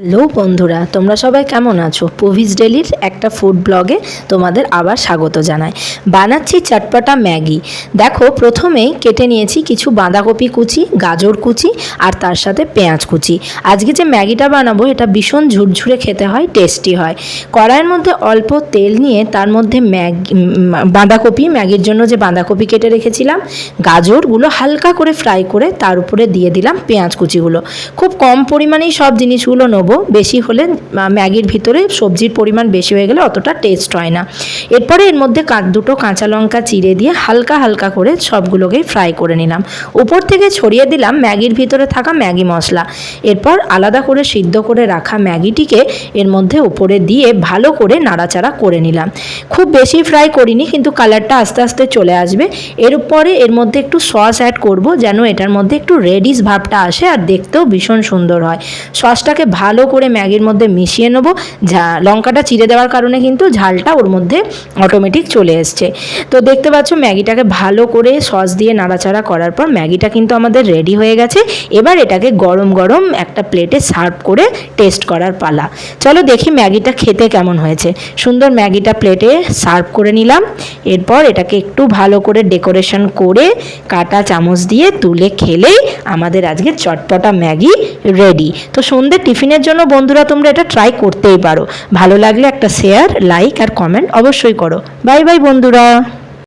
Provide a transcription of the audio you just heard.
Hello বন্ধুরা, তোমরা সবাই কেমন আছো? পুভিস ডেলির একটা ফুড ব্লগে তোমাদের আবার স্বাগত জানাই। বানাচ্ছি চটপটা ম্যাগি। দেখো, প্রথমেই কেটে নিয়েছি কিছু বাঁধাকপি কুচি, গাজর কুচি আর তার সাথে পেঁয়াজ কুচি। আজকে যে ম্যাগিটা বানাবো এটা ভীষণ ঝুরঝুরে খেতে হয়, টেস্টি হয়। কড়াইয়ের মধ্যে অল্প তেল নিয়ে তার মধ্যে বাঁধাকপি, ম্যাগির জন্য যে বাঁধাকপি কেটে রেখেছিলাম, গাজরগুলো হালকা করে ফ্রাই করে তার উপরে দিয়ে দিলাম পেঁয়াজ কুচিগুলো। খুব কম পরিমাণেই সব জিনিসগুলো নেবো, বেশি হলে ম্যাগির ভিতরে সবজির পরিমাণ বেশি হয়ে গেলে অতটা টেস্ট হয় না। এরপরে এর মধ্যে দুটো কাঁচা লঙ্কা চিড়ে দিয়ে হালকা হালকা করে সবগুলোকেই ফ্রাই করে নিলাম। উপর থেকে ছড়িয়ে দিলাম ম্যাগির ভিতরে থাকা ম্যাগি মশলা। এরপর আলাদা করে সিদ্ধ করে রাখা ম্যাগিটিকে এর মধ্যে উপরে দিয়ে ভালো করে নাড়াচাড়া করে নিলাম। খুব বেশি ফ্রাই করিনি, কিন্তু কালারটা আস্তে আস্তে চলে আসবে। এরপরে এর মধ্যে একটু সস অ্যাড করব, যেন এটার মধ্যে একটু রেডিশ ভাবটা আসে আর দেখতেও ভীষণ সুন্দর হয়। সসটাকে ভালো করে ম্যাগির মধ্যে মিশিয়ে নেবো। লঙ্কাটা চিড়ে দেওয়ার কারণে কিন্তু ঝালটা ওর মধ্যে অটোমেটিক চলে এসছে। তো দেখতে পাচ্ছ ম্যাগিটাকে ভালো করে সস দিয়ে নাড়াচাড়া করার পর ম্যাগিটা কিন্তু আমাদের রেডি হয়ে গেছে। এবার এটাকে গরম গরম একটা প্লেটে সার্ভ করে টেস্ট করার পালা। চলো দেখি ম্যাগিটা খেতে কেমন হয়েছে। সুন্দর ম্যাগিটা প্লেটে সার্ভ করে নিলাম। এরপর এটাকে একটু ভালো করে ডেকোরেশন করে কাটা চামচ দিয়ে তুলে খেলেই আমাদের আজকে চটপটা ম্যাগি রেডি। তো সন্ধ্যে টিফিনের জন্য বন্ধুরা তোমরা এটা ট্রাই করতেই পারো। ভালো লাগলে একটা শেয়ার, লাইক আর কমেন্ট অবশ্যই করো। বাই বাই বন্ধুরা।